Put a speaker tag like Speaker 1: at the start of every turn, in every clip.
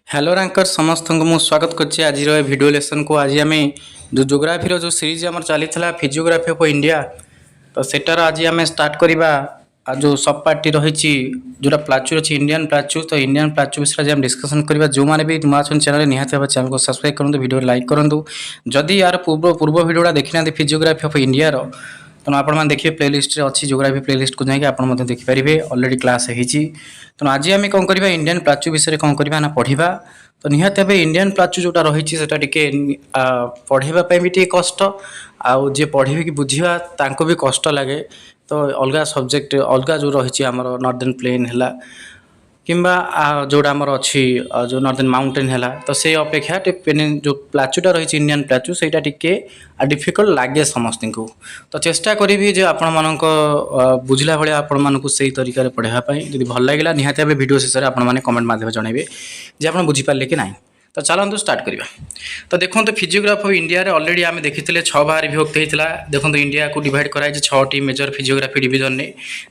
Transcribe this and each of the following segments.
Speaker 1: Hello ranker समस्त को मुझे स्वागत करछि आज वीडियो लेसन को। आज आम जो जोग्राफी जो सीरीज आम चली फिजियोग्राफी ऑफ इंडिया तो सेटार आज आम स्टार्ट करवा। जो सब पार्टी रही जोटा प्लाचू अच्छी इंडियन प्लाचू तो इंडियन प्लाचू विषय आज डिस्कसन करवा। जो मैंने भी नुआ अच्छा चैनल निहाती भाव चैनल को सब्सक्राइब करूँ, वीडियो लाइक करूँ। जदि यार पूर्व वीडियोटा देखी ना फिजियोग्राफी ऑफ इंडिया तेणु आपने देखिए प्लेलिस्ट अच्छी जोग्राफी प्लेलिस्ट को जाकि आप देखिपारे अलरेडी क्लास होती। तेणु आज आम कौन करवा इंडियन प्लाचू विषय कौन करवा ना पढ़ा। तो निहाती भाव इंडियन प्लाचू जोटा रही है पढ़ाई भी कष्ट आउ जे पढ़े कि बुझा भी कष्ट लगे। तो अलग सब्जेक्ट अलग जो रही आमर नॉर्दर्न प्लेन है किंबा जोड़ा आमर अच्छी जो नॉर्दर्न माउंटेन है तो से अपेक्षा जो प्लाचूटा रही इंडियन प्लाचू से डिफिकल्ट लगे समस्त को। तो चेष्टा करी जे आपण मानक बुझला भाया आपण मानक सही तरीका पढ़ाई जब भल लगे निहाती भाव वीडियो शेष में आपने कमेंट माध्यम जनइबे जे आप बुझीपारे कि ना। तो चलतु स्टार्ट करवा। तो देखो फिजियोग्राफी ऑफ इंडिया रे ऑलरेडी आम देखी 6 भाग विभक्त होता। देखो इंडिया को डिवाइड कराई 6टी मेजर फिजियोग्राफी डिवीजन ने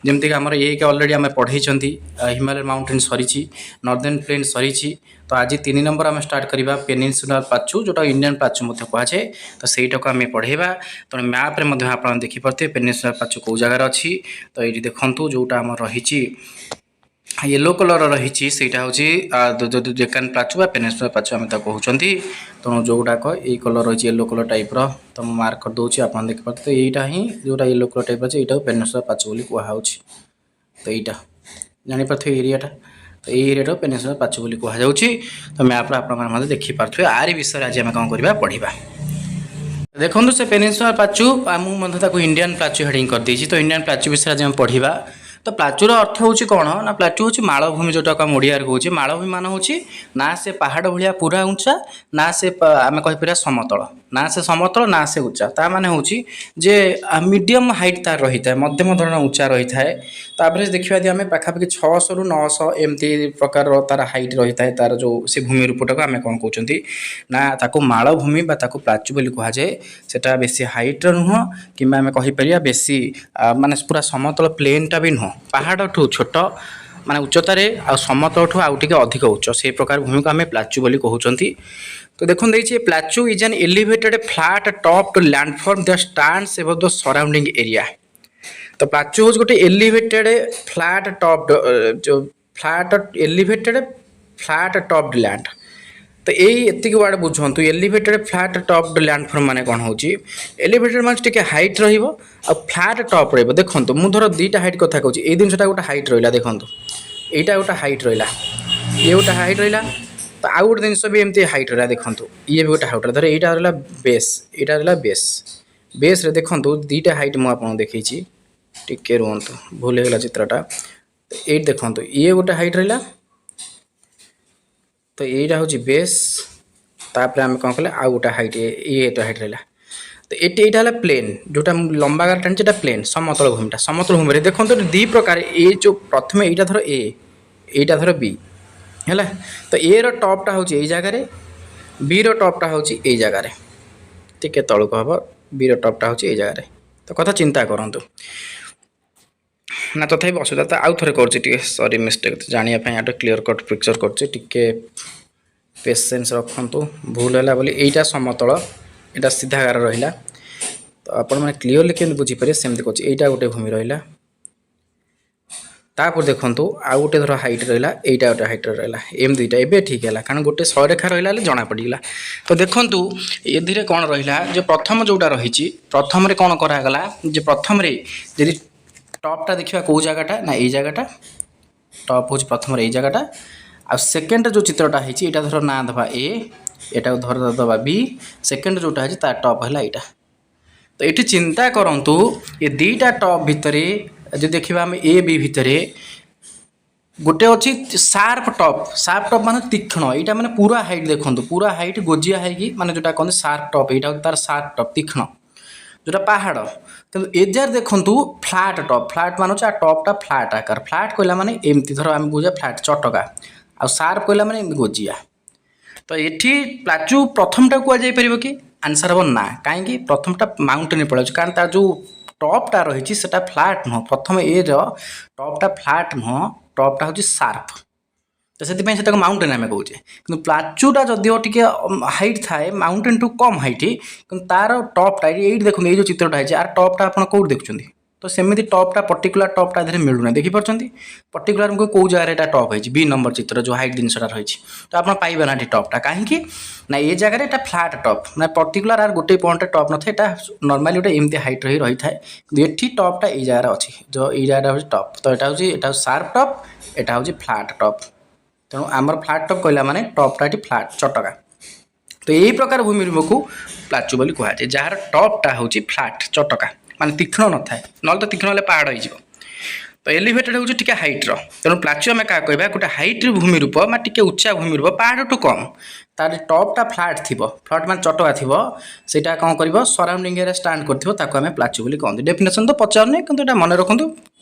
Speaker 1: जमीक आम एक ऑलरेडी आम पढ़ई हिमालय माउंटेन सरी नॉर्दर्न प्लेन सरी। तो आज 3 नंबर आम स्टार्ट करवा पेनिनसुलर प्लाचू जोटा इंडियन प्लाचू कहुए। तो सहीटा को आम पढ़ेगा। तो मैप्रे आप देखिपे पेनिनसुलर प्लाचू कौ जगार अच्छी। तो ये देखूँ जोटा आम रही येलो कलर रही सेटा हूँ डेक्कन प्लाचू पेनिनसुलर प्लाचू आम कहते। तेणु जोटाक ये कलर रही येलो कलर टाइप तो मार्क कर दूसरी आप देखिए। तो यहीटा ही जोटा येलो कलर टाइप अच्छे यहाँ पेनिनसुलर प्लाचू बोली कहूँ। तो यहाँ जानीपे एरियाटा तो ये एरिया पेनिनसुलर प्लाचू बोली कहु। तो मैप्रे आप देखिपे आरी विषय आज आम कौन करवा पढ़ा। देखो से पेनिनसुलर प्लाचू मुझे इंडियन प्लाचू हेडिंग कर देती। तो इंडियन प्लाचू विषय आज आम पढ़ा। तो प्लाचूर अर्थ हूँ कौन ना प्लाचू हूँ मालभूमि जोटा आम ओडिया कहूँ। मालभूमि मान हूँ ना से पहाड़ भाया पूरा उंचा ना से आम कहीपर समतल ना से समतल ना से उच्चा ता माने हूँ जे मीडियम हाइट तार रही है मध्यम धरण उच्चा रही है। तो एवरेज देखा आम पाखापाखि 600 ରୁ 900 एमती प्रकार तार हाइट रही है। तार जो से भूमि रूपटा को आम कौन कहते ना ताको मालभूमि बा ताको प्लाचू बोली कहुए। सेटा बेसी हाइट नुह कि आम कहीपर बेसी माने पूरा समतल प्लेनटा भी नुह पहाड़ ठू छोट माने उच्चतार आ समतल ठू आउ टिके अधिक उच्च से प्रकार भूमि को आम प्लाचू बोली कहते। तो देखो देखिए plateau is an elevated flat topped landform that stands above the surrounding area. तो प्लाचू हूँ गोटे एलिवेटेड फ्लैट टॉप जो flat elevated flat top land. तो यही वार्ड बुझुँ एलिवेटेड फ्लैट टॉप लैंडफॉर्म माने कौन हो एलिवेटेड मान टे हाइट फ्लैट टॉप रही। देखो मुझे धर 2टा हाइट कथा कहूँ ये जिनसा गोटे हाइट रहा। देखो यहाँ गोटे हाइट रहा ये गोटे हाइट रहा। तो आउ गोटे जिनस भी एमती हाइट रहा। देखो ये भी गोटे हाइट रहा। धर यहाँ रहा बेस यहाँ रहा बेस बेस देखो 2टा हाइट मुझे देखी टिके रुहतु भूल होगा चित्रटा। तो ये देखो ये गोटे हाइट रहा। तो यहाँ हूँ बेस तापर आम कौन कले आउ गोटे हाइट ये हाइट रहा। तो यहाँ है प्लेन जोटा लंबा गार टाणी प्लेन समतल भूमिटा समतल भूमि देखो 2 प्रकार ये जो प्रथम यहाँ धर ए यहाँ धर बी है। तो ए रॉपटा हूँ यही जगार बी रॉपटा हूँ यही जगार टे तलक हम बी रॉपटा हूँ यही जगार। तो कथा चिंता करूँ ना तथापि असुविधा तो आउ थे कर सरी मिस्टेक जानापी यहाँ क्लीयर कट पिक्चर करके पेसेंस रखु भूल है बोली यहीटा समतल यहाँ सीधा गार रहा। तो आपण मैंने क्लीयरली केमी बुझीपारे सेमती कर यहाँ गोटे भूमि रहा। तापर देखूँ आउ गोटे धर हाइट रहा यहाँ गोटे हाइट रहा एम 2टा एवं ठीक है कारण गोटे सरेखा रहा जना पड़गला। तो देखूँ ये कौन रहा जो प्रथम जोटा रही प्रथम कौन करागला जो प्रथम जी टॉपटा देखा कौ जगटा ना ये जगटा टॉप हूँ प्रथम ये जगटा आ सेकेंड जो चित्रटा है यहाँ धर ना दबा ए यहाँ धर दबा बी सेकेंड जोटा है तार टॉप है यहाँ। तो ये चिंता करूँ ये 2टा टॉप भितर जो देखा आम ए बी भितर गोटे अच्छी शार्प टॉप माने तीक्ष्ण यहाँ माने पूरा हाइट देखो पूरा हाइट गोजिया है माने जोटा कहते शार्प टॉप यहाँ तार शार्प टॉप तीक्ष्ण जोटा पहाड़। तो एजार देखूँ फ्लैट टॉप फ्लैट मान टॉपटा फ्लैट आकार फ्लैट कहला माने एमती धर आम बुझा फ्लैट चटका आ शार्प कहला माने गोजिया। तो ये प्लाचू प्रथमटा कहुपर कि आंसर हम ना कहीं प्रथमटा माउंटेन पड़ा कारण तार जो टॉपटा रही फ्लैट नुह प्रथम ए टॉपटा फ्लैट नुह टॉपटा हूँ शार्प तो से माउंटेन आम कहे कि प्लाचूटा जदिव टी हाइट थाए माउंटेन टू कम हाइट कि तार टपटा ये देखो ये जो चित्रटा है यार टपटा आप कौट देखुं तो सेमती टपटा पर्टिकुलर टपटा धीरे मिलूना देखिपार पर्टिकुलर कौ जगह यहाँ टप है बी नंबर चित्र जो हाइट जिनसा रही तो आप पाइबे ना टपटा कहीं ना ये जगह यहाँ फ्लाट टप ना पर्टिकुलर आर गोटे पॉइंट टप न था नर्माली गोटे एमती हाइट रही था ये टपटा ये जगह अच्छी जो ये जगह हूँ टप तो यहाँ शार्प टप यहाँ हूँ फ्लाट टप तेणु आमर फ्लाट टप कहला माने टपटा ये फ्लाट चटका तो यही प्रकार भूमिरूप को प्लाचू बोली कहुए जार टपटा हूँ फ्लाट चटका माने तीक्ष्ण न थाए ना तो तीक्ष्ण हेल्ले पहाड़ हो तो एलिवेटेड हूँ टी हाइट्र तेणु प्लाचू आम क्या कहवा गोटे हाइट भूमिरूप टी उच्चा भूमिरूप पहाड़ टू कम तार टपटा फ्लाट थी फ्लाट मान चटका थी से कौन कर सराउंडिंग एरिया स्टांड कर प्लाचू बोली कहते डेफिनेशन तो पचारनी कि मन रखु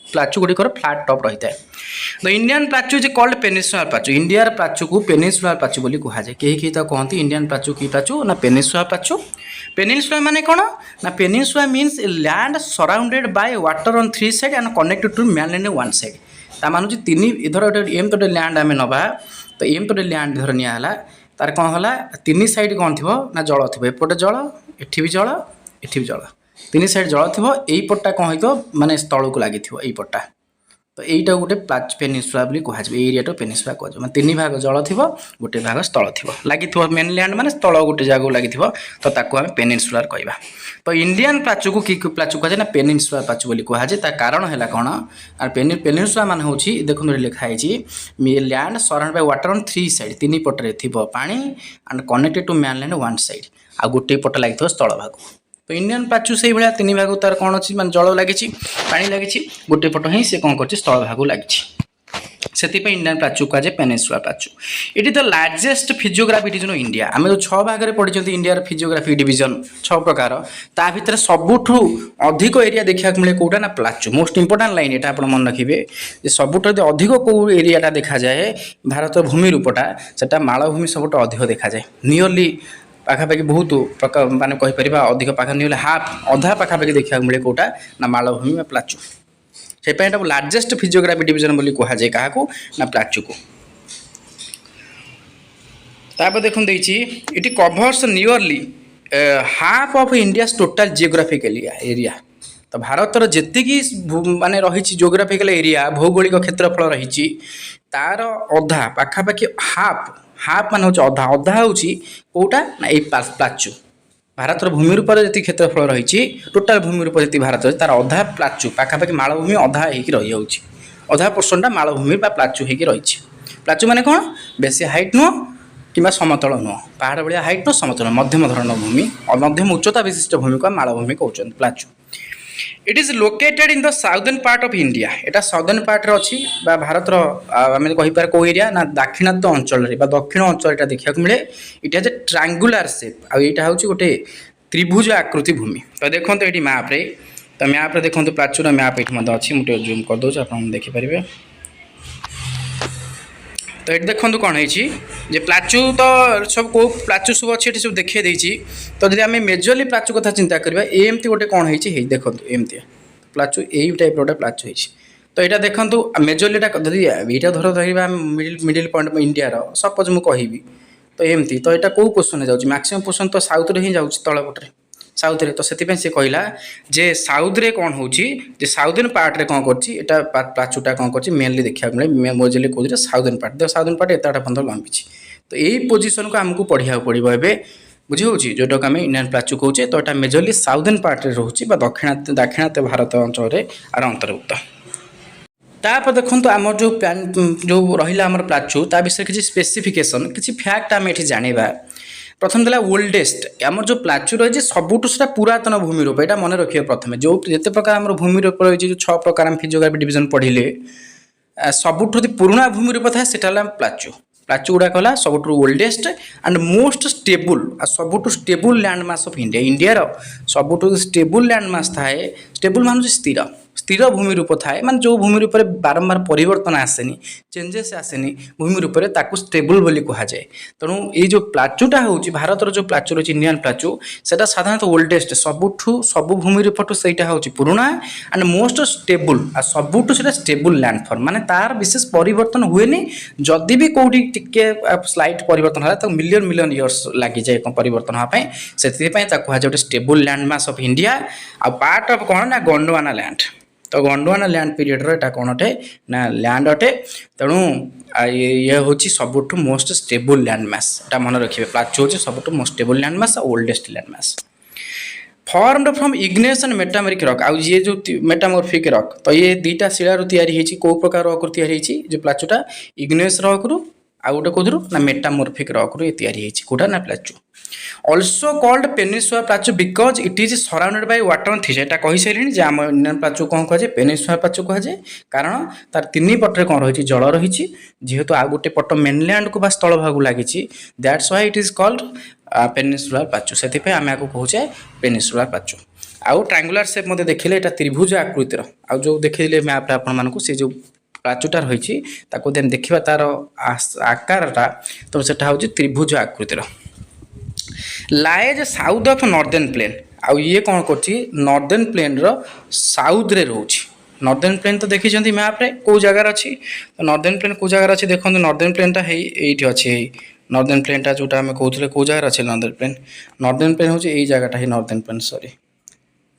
Speaker 1: प्लाचू गुड़िकर फ्लाट टप रही है तो इंडियन प्लाचू इज कॉल्ड पेनिनसुलर प्लाचू इंडियार प्लाचू को पेनिनसुलर प्लाचू बोली कहुए कहीं तो कहते इंडियन प्लाचू की प्लाचू ना पेनिनसुलर प्लाचू पेनिनसुला माने कौन ना peninsula means land surrounded by water on 3 side and connected to mainland 1 side ता मानु तीन इधर एम तो लैंड आम नवा तो एम तो लैंड धर निला तार कौन है 3 साइड कौन थी ना जल थी एपटे जल एठी भी जल एठी भी जल 3 साइड जल थी यही पट्टा कौन हो माने स्थल को लगी यही पट्टा तो यहीटा गोटे पेनिनसुला बोली कहुए एरिया पेनिनसुला कहुए मैं 3 भाग जल थी गोटे भाग स्थल थी लगी मेनलैंड माने स्थल गोटे जगह लगी तो ताको आम पेनिनसुलार कहवा तो इंडियन प्लाचू को कि प्लाचू कहुए ना पेनिनसुलार प्लाचू बोली कहुए ता कारण है कौन और पेनिनसुला मान हूँ देखो लिखाई land surround by water on 3 side 3 पटे थी पानी and connected to mainland 1 side आ गोटे पट लगी स्थल भाग तो इंडियन प्लाचू से भाया 3 भाग तार कौन अच्छी मैं जल लगी पानी लगी गोटे पट ही से कौन कर स्थल भाग लगी से इंडियन प्लाचू कहुए peninsula plateau it the largest physiography division of India आम जो 6 भाग में पढ़ी इंडिया फिजियोग्राफी डिविजन 6 प्रकार ता भीतर सबुठ अधिक एरिया देखा मिले कौटा ना प्लाचू मोस्ट इंपोर्टाट लाइन यहाँ आप मन रखिए सबुठ अधिक कौ एरियाटा देखा जाए भारत भूमि रूपटा से मालभूमि सबुठ अधिक देखा जाए नियरली पाखापाखि बहुत प्रकार माने कहीपर अधिक पाखा नहीं हाफ अधा पाखापाखि देखा मिले कौटा ना मालभूमि में प्लाचू से लार्जेस्ट फिजियोग्राफी डिविजन बोली कहुए क्या ना प्लाचू को तापर देखो it covers nearly half of India total geographical area तो भारतर जेतिकी माने रही जियोग्राफिकल एरिया भौगोलिक क्षेत्रफल रही तार अधा पाखापाखि हाफ मान हूँ अधा अधा हूँ कौटा ना ये प्लाचू भारतर भूमि रूप जी क्षेत्रफल रही टोटाल भूमि रूप जी भारत तार अधा प्लाचू पाखापाखि मालभूमि अधा हो अधा पोर्सनटा मालभूमि प्लाचू हो रही प्लाचू माने कौन बेसी हाइट नुह कि समतल नुह पहाड़ भाया हाइट नुह समतल मध्यम धरण भूमि और मध्यम उच्चता विशिष्ट भूमि को मालभूमि कहते plateau it is located in the southern part of India एटा साउदर्न पार्ट रे अछि भारत आम कहीपर कौ एरिया ना दाक्षिणात्य अंचल दक्षिण अंचल यहाँ देखा मिले it has a triangular shape आईटा हूँ गोटे त्रिभुज आकृति भूमि तो देखो ये मैप रे तो मैप रे देखो प्लाचूर मैप ये अच्छी मुझे जूम कर दूँ आप देखिपारे तो ये देखो कौन है प्लाचू तो सब कौ प्लाचू सब अच्छे सब देखिए देती तो जब आम मेजरली प्लाचू कथा चिंता करवा एमती गोटे कौन है देखो एमती प्लाचू यही टाइप गोटे प्लाचू है तो यहाँ देखो मेजरली यहाँ धर धरवा मिडिल पॉइंट इंडिया सपोज मुझे कहि तो एमती तो यहाँ कौ पोर्सन जाऊँगी मैक्सिमम पोर्सन तो साउथ रे ही जाऊँगी तलपटे साउथ रे तो से सी कहला जे साउथ रे कौन हो साउदर्न पार्ट रे कौन कर प्लाचूटा कौन कर मेनली देखा मिले मोजली कौन साउदर्न पार्ट देखो साउदर्न पार्ट एतटा बंद लंबी तो यही पोजिशन को आमको पढ़ा पड़ो ए बुझे जोटा आम इंडियन प्लाचू कहे तो यहाँ मेजरली साउदर्न पार्ट रे रोचे दाक्षिणात्य भारत अंचल आर अंतर्भुक्त तापर देखो आम जो रहा आम प्लाचू ता विषय किसी स्पेसिफिकेशन किसी फैक्ट आम ये जाना प्रथम देला ओल्डेस्ट आम जो प्लाचू रही है सबुठ से पुरातन भूमि रूप यहाँ मन रखिए प्रथम जो जिते प्रकार आम भूमि रूप रही जो 6 प्रकार फिजियोग्राफी डिविजन पढ़िले सबुठ पुराना भूमि रूप था से प्लाचू प्लाचू गुड़ाक है सबुठ ओल्डेस्ट एंड मोस्ट स्टेबुल सबुठ स्टेबुल लैंडमास ऑफ इंडिया इंडियार सबुठ स्टेबुल लैंडमास थाए स्टेबुल मान स्थिर स्थिर भूमि रूप थाए माने जो भूमि रूप बारंबार परिवर्तन आसेनी चेंजेस आसेनी भूमि रूप ताकू स्टेबल बोली कहा जाए। तेणु ये जो प्लाचूटा होची भारतर जो प्लाचू रही इंडियन प्लाचू सेटा साधारणतः ओल्डेस्ट सबु भूमि रूपठू सेटा होची पुराना एंड मोस्ट स्टेबल आ सबुठू सेटा स्टेबल लैंडफॉर्म माने तार विशेष परिवर्तन हुएनी जदि भी कोठी टिके स्लाइट परिवर्तन होला तो मिलियन मिलियन इयर्स लागि जाए परिवर्तन होआ पई सेति पई ता कहा जाय stable land mass of India आ पार्ट ऑफ कोन ना गोंडवाना लैंड। तो गोंडवाना लैंड पीरियड रो एटा कोन अटे ना लैंड अटे। तेणु ये होची सबुठू मोस्ट स्टेबल लैंड मास एटा मन रखिबे प्लाचू होची सबुठू most stable land mass oldest landmass formed from igneous and metamorphic rock. आ ये जो मेटामॉर्फिक रॉक तो ये दीटा शिला रु तयारी हेची को प्रकार रॉक रु तयारी हेची जो प्लाचूटा इग्नेस रॉक रु आ गोटे कोथरु ना मेटामॉर्फिक रॉक रु तयारी हेची कोटा ना plateau also called peninsula plateau because it is surrounded by water this एटा कहि सैलिनी जे हम इंडियन प्लाचू कोन कह जे पेनिनसुला प्लाचू कह जे कारण तार तीन पटरे कोन रहिछि जल रहिछि जेहेतु आ गोटे पट मेनलैंड को बा स्थल भाग लागिछि that's why it is called peninsula plateau सेति पे हम आको कहूचे पेनिनसुला प्लाचू। आउ ट्रायंगुलर शेप मते देखिले एटा त्रिभुज आकृतिर आ जो देखिले मैप रे आपन मानको से जो प्लाचूटा रहिछि ताको देन देखिबा तार आकारटा तो सेटा होछि त्रिभुज आकृतिर lies south of northern plain. आउ ये कौन करछि नॉर्दर्न प्लेन रो साउथ रे रहउछि। नॉर्दर्न प्लेन तो देखि जंती मैप रे को जगह अछि तो नॉर्दर्न प्लेन को जगह अछि देखन नॉर्दर्न प्लेन ता हे एठी अछि नॉर्दर्न प्लेन ता जोटा हम कहउथले को जगह अछि नॉर्दर्न प्लेन होछि एई जगहटा हे northern plain sorry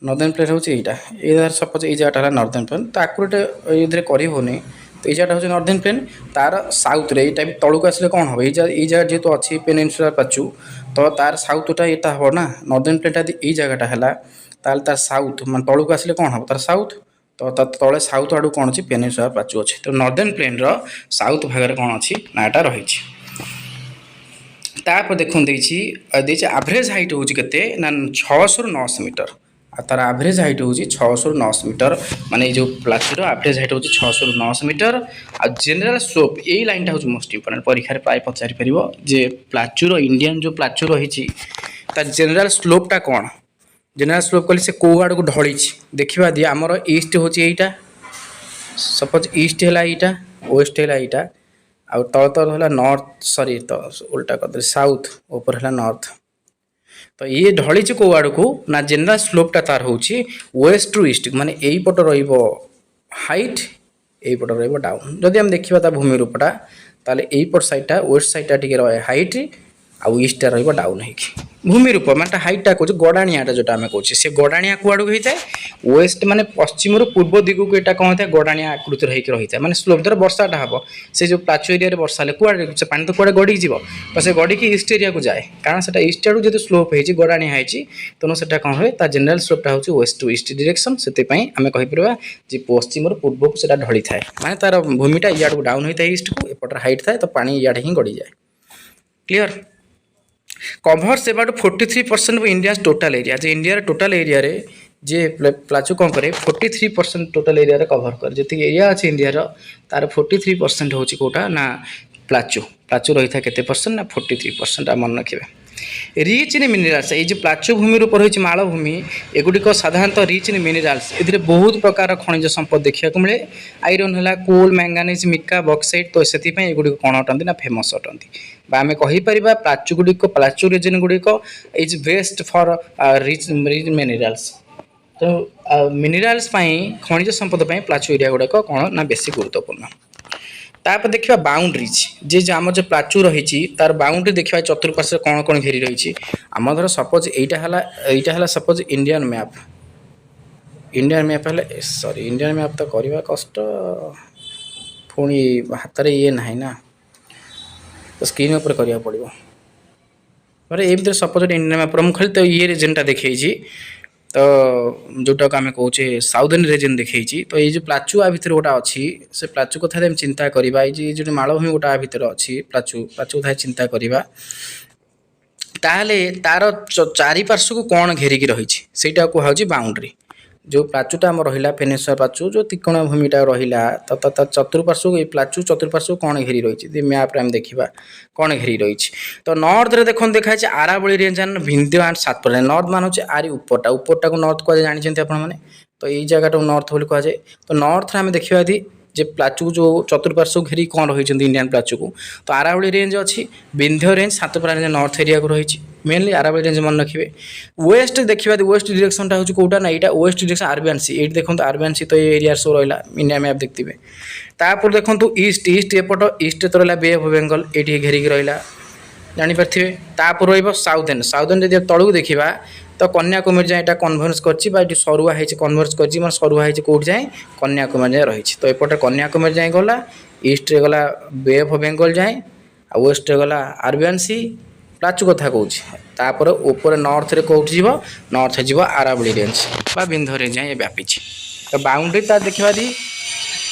Speaker 1: northern plain होछि एटा ए सपोज एई जगहटा है नॉर्दर्न प्लेन तो एक्यूरेट इधर करि होनी तो ये हूँ नॉर्दर्न प्लेन तार साउथ रे ये तलू आसले कौन हम ये जगह जेहतु अच्छी पेनिनसुला प्लाचू तो तार साउथटा यहाँ हम ना नॉर्दर्न प्लेनटा यदि जगहटा है तार साउथ मान तलू आसले कौन हम तार साउथ तो तले साउथ आड़ू कौन अच्छी पेनिनसुला प्लाचू अच्छे तो नॉर्दर्न प्लेन रो साउथ भाग कौन अच्छी नाटा रही देखते एवरेज हाइट हूँ के 600 ରୁ 900 मीटर तार एवरेज हाइट हूँ 600 ରୁ 900 मीटर माने जो प्लाचूर एवरेज हाइट हूँ 600 ରୁ 900 मीटर आ जनरल स्लोप यही लाइनटा हूँ मोस्ट इंपोर्टेंट परीक्षा प्राय पचारि पार जे प्लाचूर इंडियन जो प्लाचू रही जनरल स्लोपटा कौन जनरल स्लोप कहले से कौ आड़ को ढली देखा दिए आमर ईस्ट हूँ यहीटा सपोज ईस्ट है यहाँ वेस्ट है यहाँ आउ तल तल है नॉर्थ सॉरी तो उल्टा कर साउथ ऊपर है नॉर्थ तो ये ढली कौ आड़ को ना जनरल स्लोपटा तार हूँ वेस्ट टू ईस्ट माने यही पट हाइट यही पट डाउन जदि हम देखा भूमि रूपटा ताले यही पट साइडटा वेस्ट साइडटा टिके रहे हाइट आउ ईस्टा रही डाउन हो भूमि रूप मानता हाइटा कौच गड़ाणियाटा जोटा आम कहे से गड़ाणिया कुआड़ होता है वेस्ट माने पश्चिम रु पूर्व दिग को यहाँ कौन होता है गड़ाणिया आकृति होकर रही है माने स्लोप द्वारा वर्षाटा हम से जो प्लाचू एरिया वर्षा हेल्ले कुआड़े से पानी तो कुआड़े गड़ी तो से गड़ी ईस्ट एरिया को जाए कारण से ईस्ट आड़ू जो स्लोप हो गड़ाणिया होती तेणु से कौन हुए जनरल स्लोपटा हूँ वेस्ट टू ईस्ट डायरेक्शन से आम कहीपर जे पश्चिम रु पूर्व को ढली थाए माने तार भूमिटा इाड़ू डाउन होता है ईस्ट को एपटर हाइट थाए तो पानी इाड़े ही गड़ी जाए clear covers about 43% of India total area J India total area रे जे प्लाचू कौन करे 43% टोटल एरिया रे कभर कर जी एरिया अच्छे इंडिया तार 43% हूँ कौटा ना प्लाचू प्लाचू रही था केते परसेंट ना 43% मन रखिए रिच इन मिनराल्स ये प्लाचू भूमि रूप रही मालभूमि एगुड़िक साधारणतः रिच इन मिनराल्स ए बहुत प्रकार खनिज संपद देखा मिले आयरन है कोल मैंगानीज मिका बक्साइट तो से एगुड़ी कौन अटंती ना फेमस अटंती आम कहीपर प्लाचू गुड़िक प्लाचू रिजन गुड़िक is best for rich minerals तो मिनराल्स खनिज संपद प्लाचू एरिया गुड़ाक कौन ना बेसी गुरुत्वपूर्ण तापर देखा बाउंड्रीज जे आम जो प्लाचू रही तार बाउंड्री देखा चतुर्पार्श्व कौन कौन घेरी रही आम धर सपोज यहाँ है सपोज इंडियन मैप है सॉरी इंडियन मैप तो करवा कष्ट पुणी हाथ में ये ना ना तो स्क्रीन उपर करा पड़ो मतलब एमती सपोज इंडियन मैप मुझे खाली तो ये रिजनटा देखी तो जोटा को आम कहे साउदर्न रीजन देखी तो ये जो प्लाचू आ भर गोटा अच्छी से प्लाचू कथा आम चिंता करवा ये जो मालभूमि गोटा भर अच्छी प्लाचू प्लाचू कथा चिंता करवा ताहले तार चारिपार्श्व को कौन घेरिकी रही कहुच्छी बाउंड्री जो प्लाचूटा आम रहा पेनिनसुला प्लाचू जो त्रिकोण भूमिटा रहा तो चतुर्पार्श्व ये प्लाचू चतुर्पार्श्व कौन घेरी रही मैप्रे आम देखा कौन घेरी रही तो नॉर्थ रे देखो देखाई Aravalli range and Vindhya and Satpur north मान हूँ आरी उपरटा उपरटा को नॉर्थ कह जानते आपने तो यही जगह नॉर्थ बोली कहुए। तो नॉर्थ आम देखा यदि जे प्लाचू जो चतुर्पार्श्व घेरी कौन रही इंडियन प्लाचू को, तो आरावली रेंज अच्छी, Vindhya range Satpura range north area को रही। मेनली आरावली रेंज मन रखिए। वेस्ट देखा वेस्ट डायरेक्शन हूँ कौटा ना, यहाँ वेस्ट डायरेक्शन आरबियान सी, ये देखो आरबियान सी, तो ये एरिया सो रहा इंडिया मैप देखते। तापर देखो ईस्ट ईस्ट एपट ईस्ट तो रहा बे ऑफ बेंगल, ये घेरिक रहा जापारे। तापर रउदर्न साउदर्न जब तलू देखा तो कन्याकुमारी जाए कन्भर्स कर सरुआ है कन्भर्स कर सरुआ है कौट जाए कन्याकुमारी जाए रही। तो एपटे कन्याकुमारी जाए गला, ईस्ट रे गला बे ऑफ बेंगल जाए, आ वेस्ट रे गला आरबियान सी प्लाचू कथा कहूँ। ऊपर नॉर्थ रे कौट जीव, नॉर्थ जीव आरावली रेंज बा विंध्य रेंज जाए व्यापी। तो बाउंड्री तार देखा दी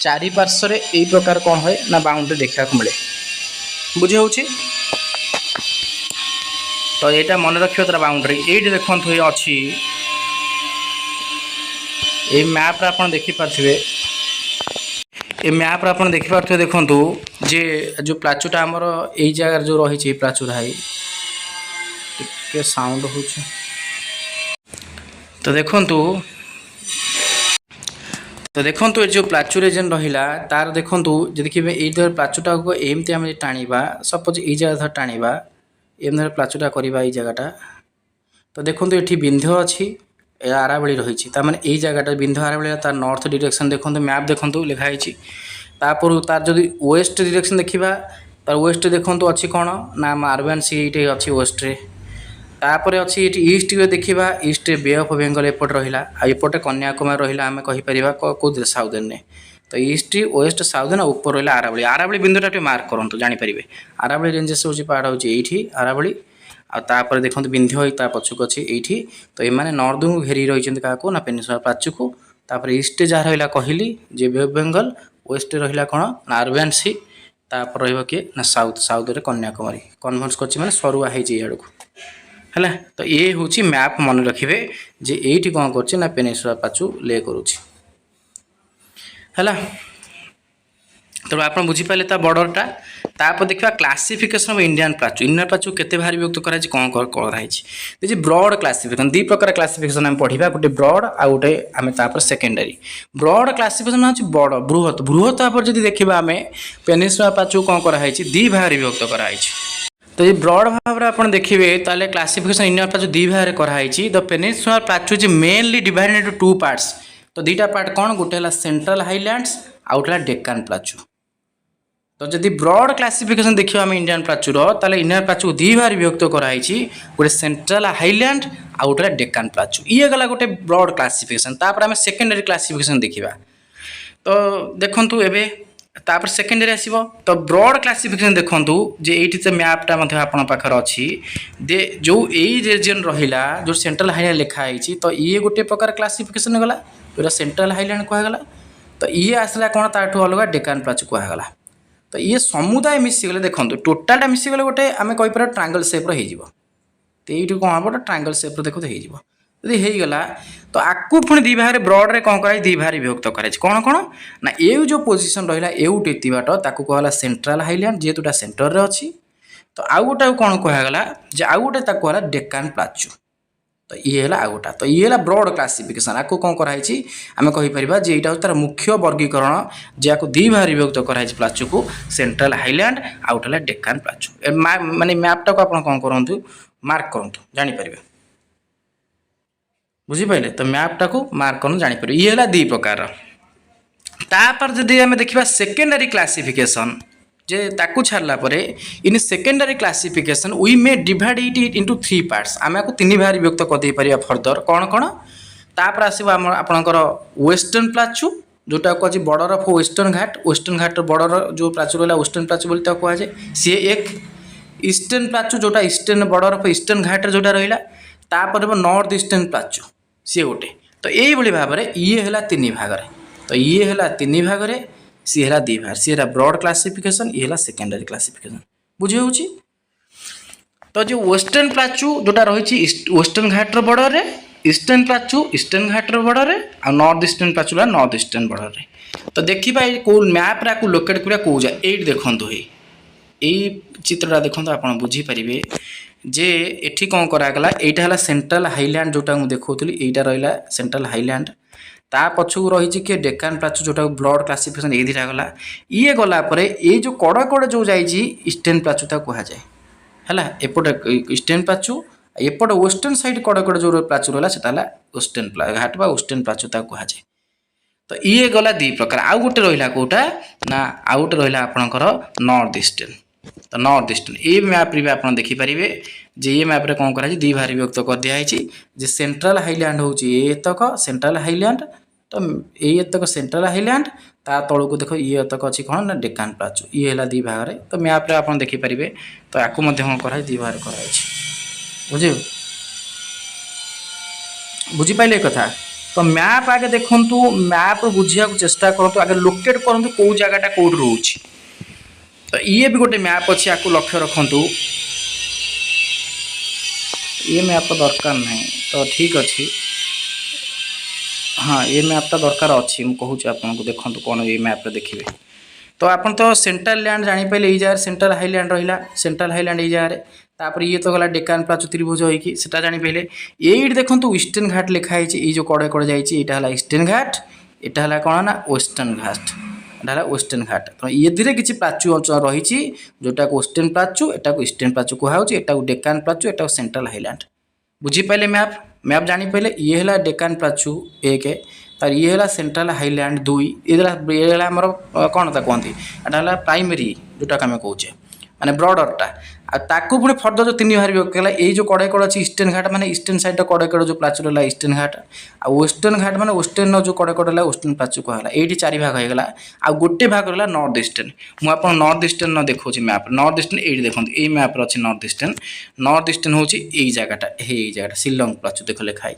Speaker 1: चारिपार्श्व यही प्रकार कौन हुए ना बाउंड्री देखा मिले, बुझे हो। तो यहाँ मन रखिए तार बाउंड्री ये देखो ये अच्छी ये मैप आप देखिपे, ये मैप आप देखिपे। देखु जे जो प्लाचूटा आमर यही जगार जो रही प्लाचूरा टे साउंड हो। तो देखु ये जो प्लाचूरे जेन रहा तार देखु देखिए ये प्लाचूटा को एमती आम टाणा, सपोज ये जगह टाणा एम प्लाचूटा करवा ये जगटा। तो देखो ये विंध्य अच्छी आरावली रही, मैंने यही जगटा विंध्य आरावली तार नॉर्थ डायरेक्शन देखो मैप देखो लिखाई। तापर तार जो वेस्ट डायरेक्शन देखा तार वेस्ट देखो अच्छी कौन ना आरबियान सी ये अच्छी वेस्ट रे। तापर अच्छी ये ईस्ट देखा ईस्ट बे ऑफ बेंगल एपट रहा, एपटे कन्याकुमारी रहा आम कहीपर कौन साउदर्न। तो ईस्ट वेस्ट साउदर्न ऊपर रहा आरावली। आरावली बिंदुटा मार्क करूँ जानीपारे। आरावली रेंजेस हूँ पहाड़ हूँ ये आरावली, आपर देखो विंध्य पछक अच्छी ये। तो ये नॉर्थ को घेरी रही क्या ना पेनिनसुला प्लाचू को। तापर ईस्ट जहाँ रहा कहली जे बे ऑफ बेंगल, वेस्ट रहा कौन ना आरबियान सी, तापर रे ना साउथ साउथ रे कन्याकुमारी कन्भर्स कर सरुआ है है। तो ये हूँ मैप मन रखिए जे ये कौन कर पेनिनसुला प्लाचू ले करुँच है। तो आप बुझीपारे बॉर्डरटा। तापर देखा क्लासिफिकेशन ऑफ इंडियन प्लाचू। इंडियन प्लाचू केते भारी विभक्त कराई कौन कराई देखिए ब्रॉड क्लासिफिकेशन दी प्रकार क्लासिफिकेशन आम पढ़ा गोटे ब्रॉड आ गोटे आम तापर सेकेंडरी। ब्रॉड क्लासिफिकेशन हूँ बड़ बृहत बृहत भाव जब देखा आम पेनिनसुला प्लाचू कौन कराई दी भाग विभक्त कराई। तो ये ब्रॉड भाव में आप देखिए ताले क्लासिफिकेशन इंडियन प्लाचू दी भाग कराई। The peninsula plateau is mainly divided into two parts. तो दुईटा पार्ट कौन गोटे है सेंट्रल हाईलैंड्स आउ गोटे डेक्कन प्लाचू। तो जदि ब्रॉड क्लासिफिकेशन देखिए आम इंडियन प्लाचूर ताले इंडियन प्लाचू दी भाग विभक्त कराई गोटे सेंट्रल हाईलैंड आउ गोटे डेक्कन प्लाचू। ये गला गोटे ब्रॉड क्लासिफिकेशन। तापर आम सेकेंडरी क्लासिफिकेशन देखा। तो देखु एबे तापर सेकेंडरी आसीबो। तो ब्रॉड क्लासिफिकेशन देखु जे एठी तो मैपटा मध्य आपन पाखर अछि दे जो एई रीजन रहिला जो सेंट्रल हाईलैंड लिखा है। तो ये गोटे प्रकार क्लासिफिकेशन गला जो सेंट्रल हाईलैंड कहगला। तो ये आसला कौन ताठू अलग डेक्कन प्लाचू कहगला। तो ये समुदाय मिसीगले देखो टोटालटा मिसीगले गोटे आम कहीपर ट्रायंगल सेप्र हो। तो ये कौन हम गोटे ट्रायंगल सेप्र देखो हो यदि होगला। तो आपको पुणी दी भाग ब्रॉड्रे कौन कराई दी भाग विभक्त कराई कौन कौन ना ये जो पोजिशन रहा ये बाट ताकू कहला सेंट्रल हाईलैंड जेहेतुटा सेंटर रे अच्छी। तो आउ गोटे कौन कहगला जे आउ गोटे कहला डेक्कन प्लाचू। तो ये है आउ गोटा। तो ये है ब्रॉड क्लासिफिकेशन। आपको कौन कराई आम कहीपर जे यहाँ तार मुख्य वर्गीकरण जहाँ दी भाग विभक्त कराई प्लाचू को सेंट्रल हाईलैंड आउ गोटे डेक्कन प्लाचू। माने मैपटा को आप कौन करूँ मार्क करूँ जानीपारे, बुझीपारे। तो मैपटा को मार्क कर जानीपारे। ये है दी प्रकार। तापर जदि आम देखा सेकेंडरी क्लासिफिकेशन जे ताकू छाड़ला परे in secondary classification we may divide it into three parts. आम आपको तीन भाग विभक्त कर पारिबा फर्दर कौन कौन। तापर आसीबो आपणकर वेस्टर्न प्लाचू जोटा कह border of western Ghat. Western Ghat border जो प्लाचू रहा वेस्टर्न प्लाचू बोली कहुए सी एक। ईस्टर्न प्लाचू जोटा ईस्टर्न बॉर्डर ऑफ ईस्टर्न घाट जोटा रहा। तापर नॉर्थ ईस्टर्न प्लाचू सी गोटे। तो यही भाव में ये है तीन भाग। तो ये है तीन भाग में सी है दी भाग। सी है ब्रॉड क्लासिफिकेशन, ये है सेकेंडरी क्लासिफिकेशन, बुझे हो। तो जो वेस्टर्न प्लाचू जोटा रही वेस्टर्न घाटर बॉर्डर रे, ईस्टर्न प्लाचू ईस्टर्न घाटर बॉर्डर रे, आ north eastern plateau north eastern border रे। तो देखिए कौ मैप्रे आपको लोकेट करा कौ जा ये देखु यही चित्रटा देखो आप बुझीपारे जे एठी कौन करागला। यहाँ है सेंट्रल हाईलैंड जोटा मुझे देखी यहाँ रहा सेंट्रल हाईलैंड। ता पछकू रही कि डेकान प्लाचू जोटा ब्लड क्लासिफिकेशन ये दुटा गला ये गला ये जो कड़ कड़ जो जाइए ईस्टर्न प्लाचू ता कह जाए है एपटे ईस्टर्न प्लाचू एपटे वेस्टर्न साइड कड़ कड़ जो प्लाचू रहा है वेस्टर्न घाट बा वेस्टर्न प्लाचू ता कह जाए। तो ये गला दी प्रकार आउ गोटे रहा कौटा ना आउ गोटे रहा आपणकर नॉर्थ ईस्टर्न। तो नॉर्थ ईस्टर्न ये मैप रे आप देखिपारे जे ये मैप रे कौन कर दी भाग विभक्त कर दिखाई जे सेंट्रल हाईलैंड हूँ ये तक सेंट्रल हाईलैंड। तो ये तक सेंट्रल हाईलैंड ता तौक देख ये तक अच्छी कौन ना डेकान प्लाचू ये है दी भाग में। तो मैप रे आप देखिपारे तो आपको कौन कर दी भाग कर बुझे बुझीपारे कथा। तो मैप आगे देखु मैप बुझा चेष्टा करूँ आगे लोकेट करूँ कौ जगटा कौट रोचे। तो ये भी गोटे मैप अच्छी आपको लक्ष्य रखु ये मैप तो दरकार नहीं तो ठीक अच्छे हाँ ये मैपटा दरकार अच्छी मुझे कहूँ आपको देखो कौन ये मैप देखिए। तो आप तो सेंट्रल लैंड जानीपारे ये जगह सेंट्रल हाईलैंड रहा सेंट्रल हाईलैंड ये जगह तापर ये तो गला डेकान प्लाचू त्रिभुज होगी सेटा जानीपारे। ये देखो ईस्टर्न घाट लिखाई ये जो कड़े कड़े जाइए ईस्टर्न घाट यहाँ है कौन ना वेस्टर्न घाट यहाँ वेस्टर्न घाट। तो ये धीरे किसी प्लाचू अंचल रही जोटा वेस्टर्न प्लाचू एटा ईस्टर्न प्लाचू कहूँ डेकान प्लाचू एटा सेंट्रल हाईलैंड। बुझीपारे मैप मैप जानीपारे ये है डेकान प्लाचू एक तार ये है सेंट्रल हाईलैंड दुई ये आमर कौन ता कहती यहाँ प्राइमरी जोटा आम कौचे माने ब्रॉडरटा ताकू पुणी फर्दर जो तीन भाग विभक्त है ये जो कड़े कड़ अच्छी ईस्टर्न घाट माने ईस्टर्न साइड कड़े कड़ जो प्लाचू रहा ईस्टर्न घाट आ वेस्टर्न घाट माने वेस्टर्न जो कड़े कड़ रहा वेस्टर्न प्लाचू कहला ये चारि भाग होगा आ गोटे भाग रहा नॉर्थ ईस्टर्न। मुझे नॉर्थ ईस्टर्न देखो मैप नॉर्थ ईस्टर्न ये देखो ये मैप अच्छे नॉर्थ ईस्टर्न हूँ ये जगटा ये जगटा शिलंग प्लाचू देख लिखाई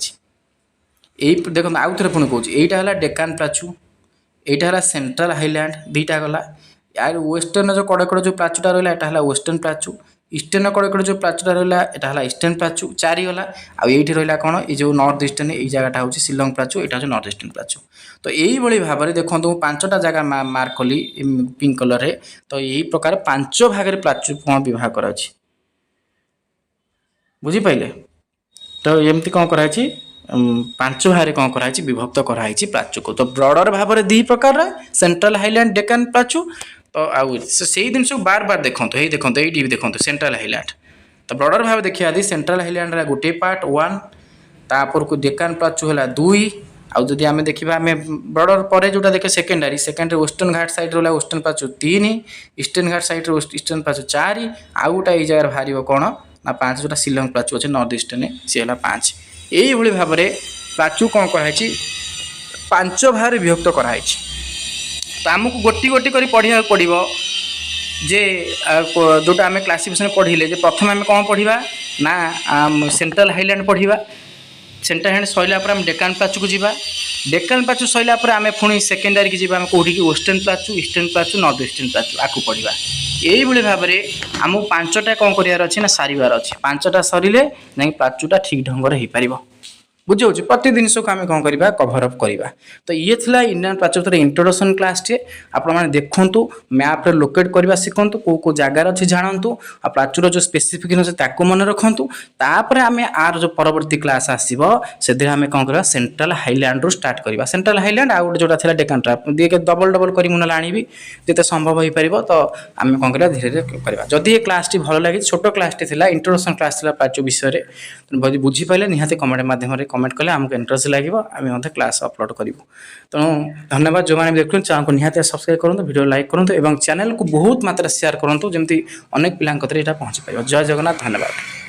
Speaker 1: यही देखो आउ थे पुणी कौन यहाँ है डेकान प्लाचू यहाँ है सेंट्रल हाईलैंड दुईटा गला यार वेस्टर्न जो कड़े कड़ जो प्लाचूटा रहा है वेस्टर्न प्लाचू ईस्टर्न कड़े कड़ जो प्लाचूटा रहा है ईस्टर्न प्लाचू चारि गला आईटी रहा कौन ये जो नॉर्थ ईस्टर्न ये जगटा हूँ शिलंग प्लाचू यहाँ हूँ नॉर्थ ईस्टर्न प्लाचू। तो यही भाव में देखो मुझे 5टा जगह मार्क कली पिंक कलर रे। तो यही प्रकार 5 भाग में प्लाचू कौन विभाग कर बुझीपारे। तो एमती कौन कराई 5 भाग कौन कराई विभक्त कराई प्लाचू को। तो ब्रॉडर भाव में 2 प्रकार सेंट्रल हाईलैंड डेकान प्लाचू। तो आउ से जिन बार बार देखो ये देखो ये देखो सेंट्रल हाईलैंड। तो ब्रॉडर भाव देखा दी सेंट्रल हाईलैंड गोटे पार्ट 1 तापर को डेकान प्लाचू है 2 आउ जदि आम देखा आम ब्रॉडर पर जोटा देखे सेकेंडरी वेस्टर्न घाट साइड रहा वेस्टर्न प्लाचू 3 ईस्टर्न घाट साइड ईस्टर्न प्लाचू 4 आउ गोटा ये जगह बाहर कौन ना 5 जोटा शिलंग प्लाचू अच्छे नॉर्थ ईस्टर्न सी है 5। यही भाव में प्लाचू कौन कराई 5 भाग में विभक्त कराई। तो आमको गोटी गोटी कर पढ़ा पड़ो जे जोटा आम क्लासिफिकेशन पढ़ले प्रथम आम कौन पढ़ा ना सेंट्रल हाईलैंड पढ़ा सेंट्रल हाईलैंड सैला आम डेकान प्लाचू को जीवा डेकान प्लाचू सैला आम पुणी सेकेंडरी की जीवा कौटी की western प्लाचू eastern plateau north eastern प्लाचू आपको पढ़ा। यही भाव में आमको 5टा कौन करार अच्छे ना सारिबार अच्छे 5टा सरिले ना प्लाचूटा ठीक ढंग से हो पार बुझे प्रति जिन को आम कौन करवा कभर अप करवा। तो ये था इंडियन प्लाचू इंट्रोडक्शन क्लास टे आपने देखु मैप रे लोकेट करवा शिखु कौ जगार अच्छे जानतु आ प्लाचूर जो स्पेसिफिकेशन अच्छे मन रखु तापर आम आर जो परवर्ती क्लास आसो से आम कौन करवा सेंट्रल हाईलैंड रू स्टार्ट करवा सेंट्रल हाईलैंड आउ गोटे जोटा डेकान ट्राप डबल डबल कर मुझे आनी जिते संभव हो पार। तो आम कौन करवा धीरे धीरे करवा जदि ये क्लास टी भल लगी छोट क्लास टी इंट्रोडक्शन क्लास प्लाचू विषय बुझीपारे निहाती कमेंट माध्यम कमेंट कले आमको इंटरेस्ट लगे आम क्लास अपलोड करूँ। तेणु धन्यवाद जो मैंने देखते चैनल निहाती सब्सक्राइब करूँ वीडियो लाइक करूँ और चैनल को बहुत मात्रा शेयर करूँ जमी अनेक पिला पहुँची पार। जय जगन्नाथ धन्यवाद।